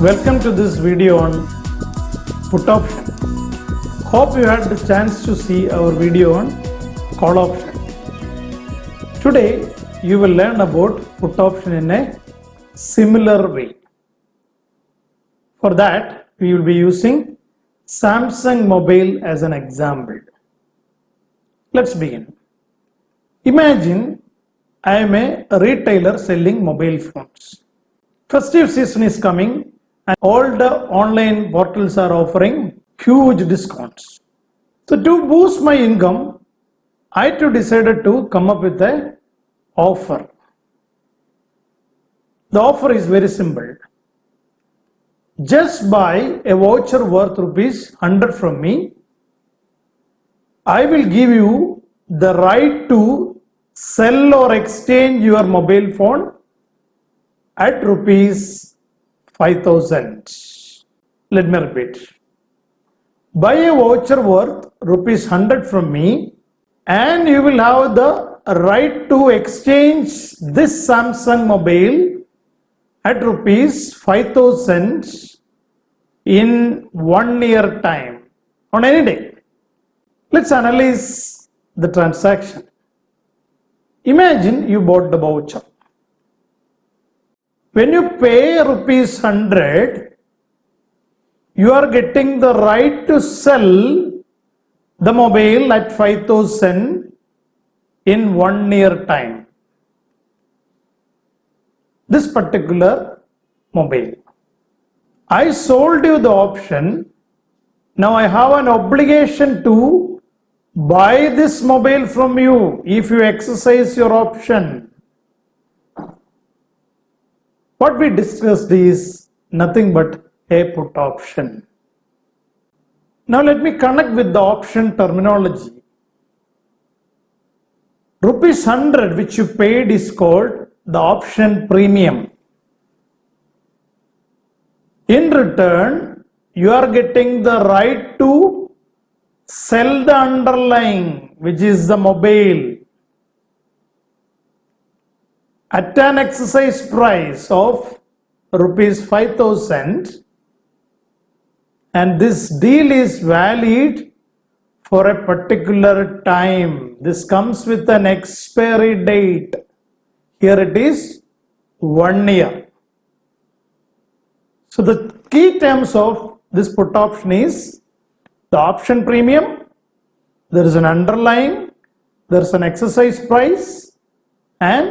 Welcome to this video on put option. Hope you had the chance to see our video on call option. Today you will learn about put option in a similar way. For that we will be using Samsung mobile as an example. Let's begin. Imagine I am a retailer selling mobile phones. Festive season is coming and all the online portals are offering huge discounts. So to boost my income, I too decided to come up with an offer. The offer is very simple. Just buy a voucher worth ₹100 from me. I will give you the right to sell or exchange your mobile phone at ₹5,000. Let me repeat. Buy a voucher worth ₹100 from me and you will have the right to exchange this Samsung mobile at ₹5,000 in 1 year time on any day. Let's analyze the transaction. Imagine you bought the voucher. When you pay ₹100, you are getting the right to sell the mobile at 5,000 in 1 year time. This particular mobile. I sold you the option. Now I have an obligation to buy this mobile from you if you exercise your option. What we discussed is nothing but a put option. Now let me connect with the option terminology. ₹100 which you paid is called the option premium. In return, you are getting the right to sell the underlying, which is the mobile, at an exercise price of ₹5,000, and this deal is valid for a particular time. This comes with an expiry date. Here it is 1 year. So the key terms of this put option is the option premium, there is an underlying, there is an exercise price, and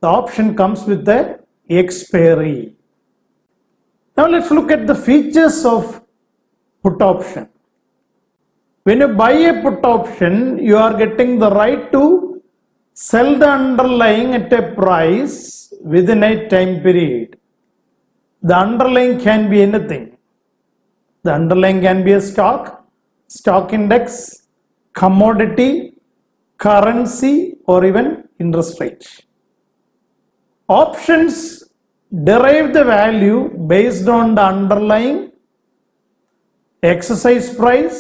the option comes with the expiry. Now let's look at the features of put option. When you buy a put option, you are getting the right to sell the underlying at a price within a time period. The underlying can be anything. The underlying can be a stock index, commodity, currency, or even interest rate. Options derive the value based on the underlying, exercise price,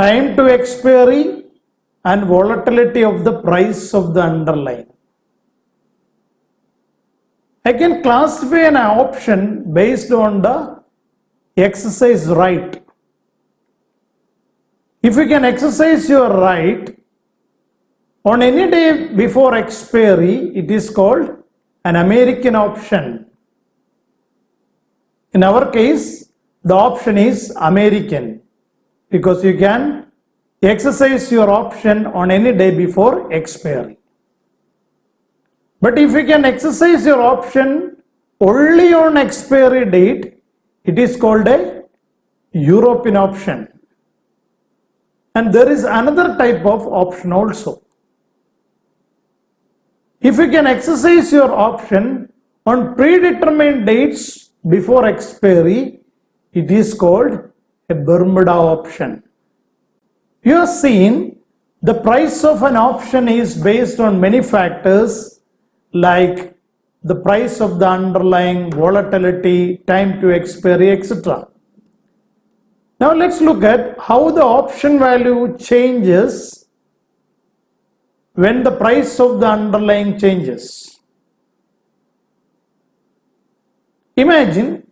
time to expiry, and volatility of the price of the underlying. I can classify an option based on the exercise right. If you can exercise your right on any day before expiry, it is called an American option. In our case, the option is American because you can exercise your option on any day before expiry. But if you can exercise your option only on expiry date, it is called a European option. And there is another type of option also. If you can exercise your option on predetermined dates before expiry, it is called a Bermuda option. You have seen the price of an option is based on many factors like the price of the underlying, volatility, time to expiry, etc. Now let's look at how the option value changes when the price of the underlying changes. Imagine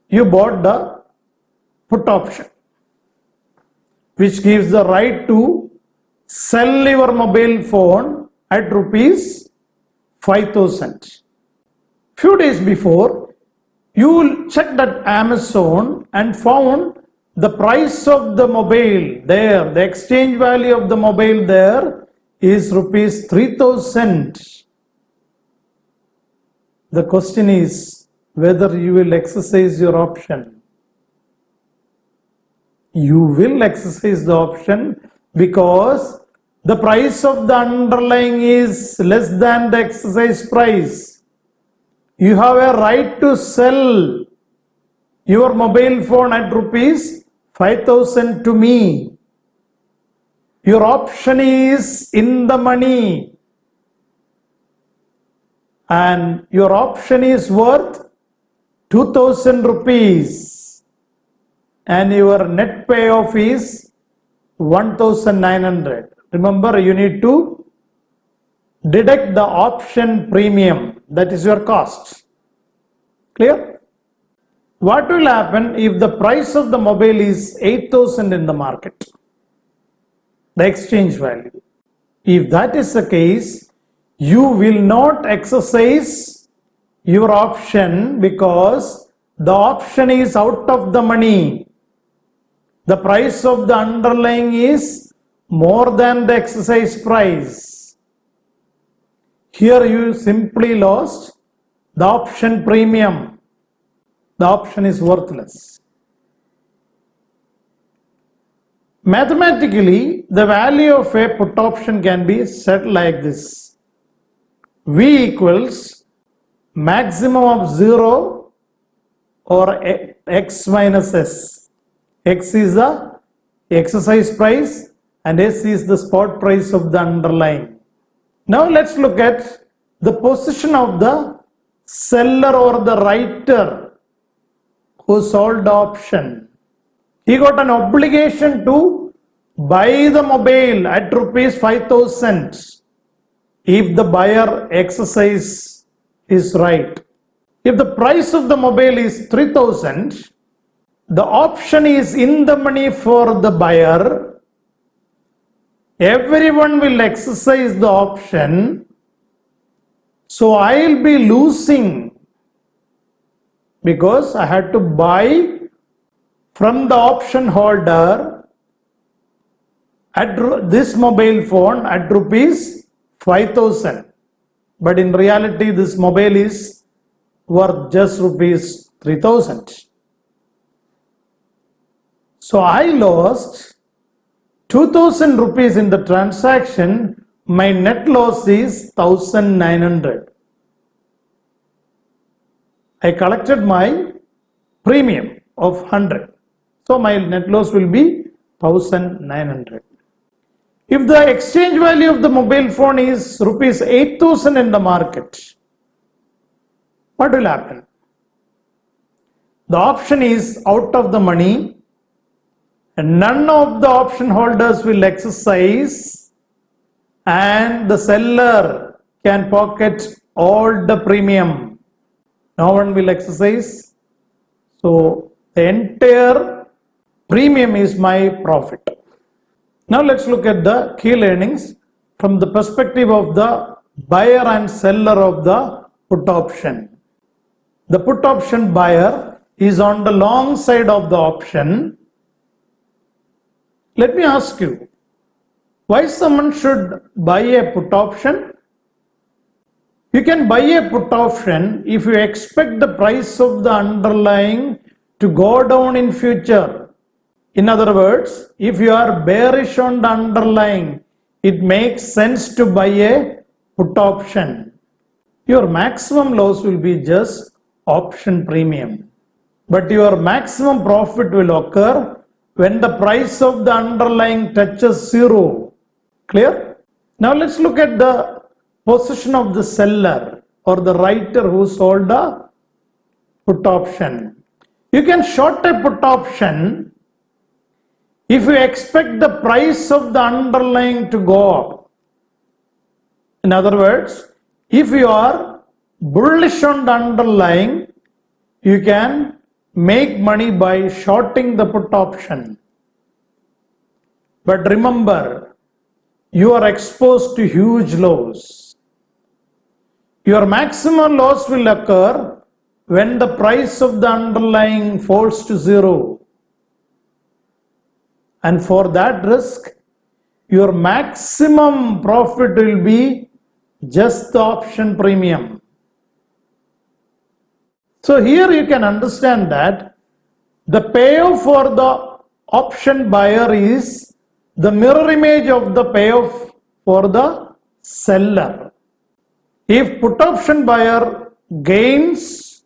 you bought the put option, which gives the right to sell your mobile phone at rupees 5,000. Few days before, you checked at Amazon and found the price of the mobile there, the exchange value of the mobile there is rupees 3,000. The question is whether you will exercise your option. You will exercise the option because the price of the underlying is less than the exercise price. You have a right to sell your mobile phone at rupees 5,000 to me. Your option is in the money and your option is worth 2,000 rupees and your net payoff is 1,900. Remember, you need to deduct the option premium, that is your cost. Clear? What will happen if the price of the mobile is 8,000 in the market? The exchange value. If that is the case, you will not exercise your option because the option is out of the money. The price of the underlying is more than the exercise price. Here you simply lost the option premium. The option is worthless. Mathematically, the value of a put option can be set like this. V equals maximum of 0 or x minus s. X is the exercise price and S is the spot price of the underlying. Now let's look at the position of the seller or the writer who sold the option. He got an obligation to buy the mobile at rupees 5,000 if the buyer exercise is right. If the price of the mobile is 3,000, the option is in the money for the buyer. Everyone will exercise the option. So I'll be losing because I had to buy from the option holder at this mobile phone at rupees 5,000. But in reality, this mobile is worth just rupees 3,000. So I lost 2,000 rupees in the transaction. My net loss is 1,900. I collected my premium of 100. So my net loss will be 1,900. If the exchange value of the mobile phone is rupees 8,000 in the market, what will happen? The option is out of the money and none of the option holders will exercise and the seller can pocket all the premium. No one will exercise. So the entire premium is my profit. Now let's look at the key learnings from the perspective of the buyer and seller of the put option. The put option buyer is on the long side of the option. Let me ask you, why someone should buy a put option? You can buy a put option if you expect the price of the underlying to go down in future. In other words, if you are bearish on the underlying, it makes sense to buy a put option. Your maximum loss will be just option premium. But your maximum profit will occur when the price of the underlying touches 0. Clear? Now let's look at the position of the seller or the writer who sold the put option. You can short a put option if you expect the price of the underlying to go up. In other words, if you are bullish on the underlying, you can make money by shorting the put option. But remember, you are exposed to huge loss. Your maximum loss will occur when the price of the underlying falls to zero. And for that risk, your maximum profit will be just the option premium. So here you can understand that the payoff for the option buyer is the mirror image of the payoff for the seller. If put option buyer gains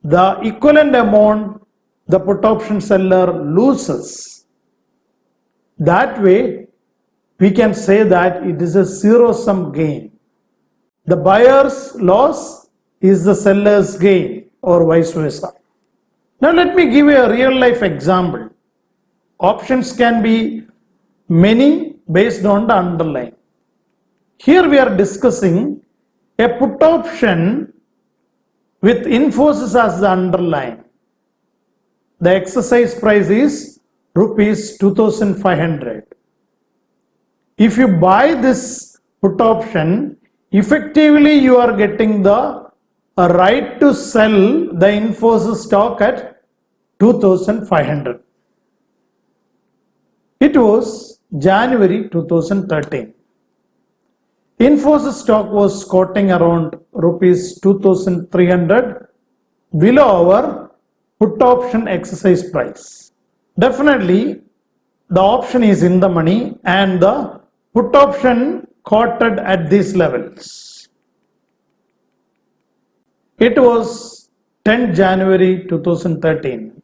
the equivalent amount, the put option seller loses. That way, we can say that it is a zero-sum gain. The buyer's loss is the seller's gain, or vice versa. Now let me give you a real-life example. Options can be many based on the underlying. Here we are discussing a put option with Infosys as the underlying. The exercise price is rupees 2,500. If you buy this put option, effectively you are getting the right to sell the Infosys stock at 2,500. It was January 2013. Infosys stock was quoting around rupees 2,300 below our put option exercise price. Definitely the option is in the money and the put option quoted at these levels. It was 10 January 2013.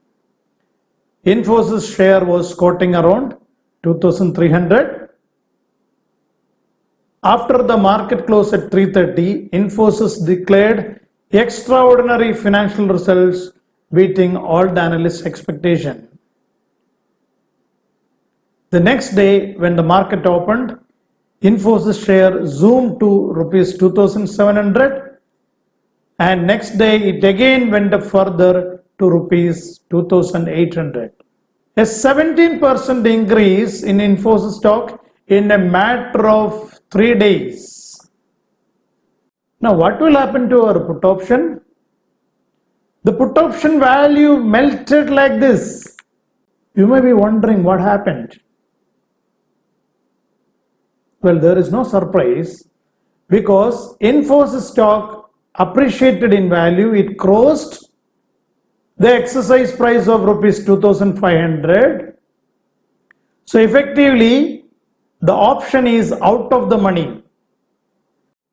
Infosys share was quoting around 2,300. After the market close at 3:30, Infosys declared extraordinary financial results beating all the analysts' expectation. The next day, when the market opened, Infosys share zoomed to rupees 2,700, and next day it again went up further to rupees 2,800. A 17% increase in Infosys stock in a matter of 3 days. Now what will happen to our put option? The put option value melted like this. You may be wondering what happened. Well, there is no surprise because Infosys stock appreciated in value. It crossed the exercise price of rupees 2,500. So effectively, the option is out of the money.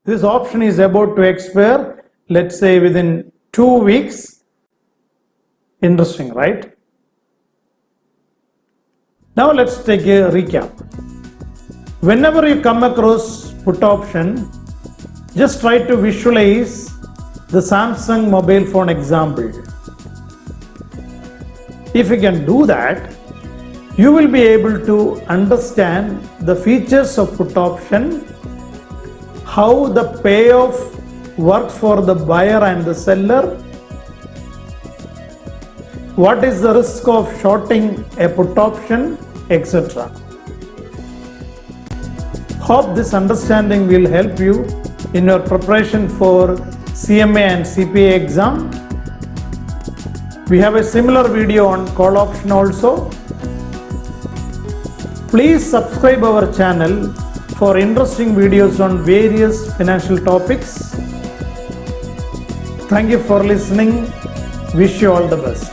This option is about to expire, let's say within 2 weeks. Interesting, right? Now let's take a recap. Whenever you come across put option, just try to visualize the Samsung mobile phone example. If you can do that, you will be able to understand the features of put option, how the payoff works for the buyer and the seller, what is the risk of shorting a put option, etc. Hope this understanding will help you in your preparation for CMA and CPA exam. We have a similar video on call option also. Please subscribe our channel for interesting videos on various financial topics. Thank you for listening. Wish you all the best.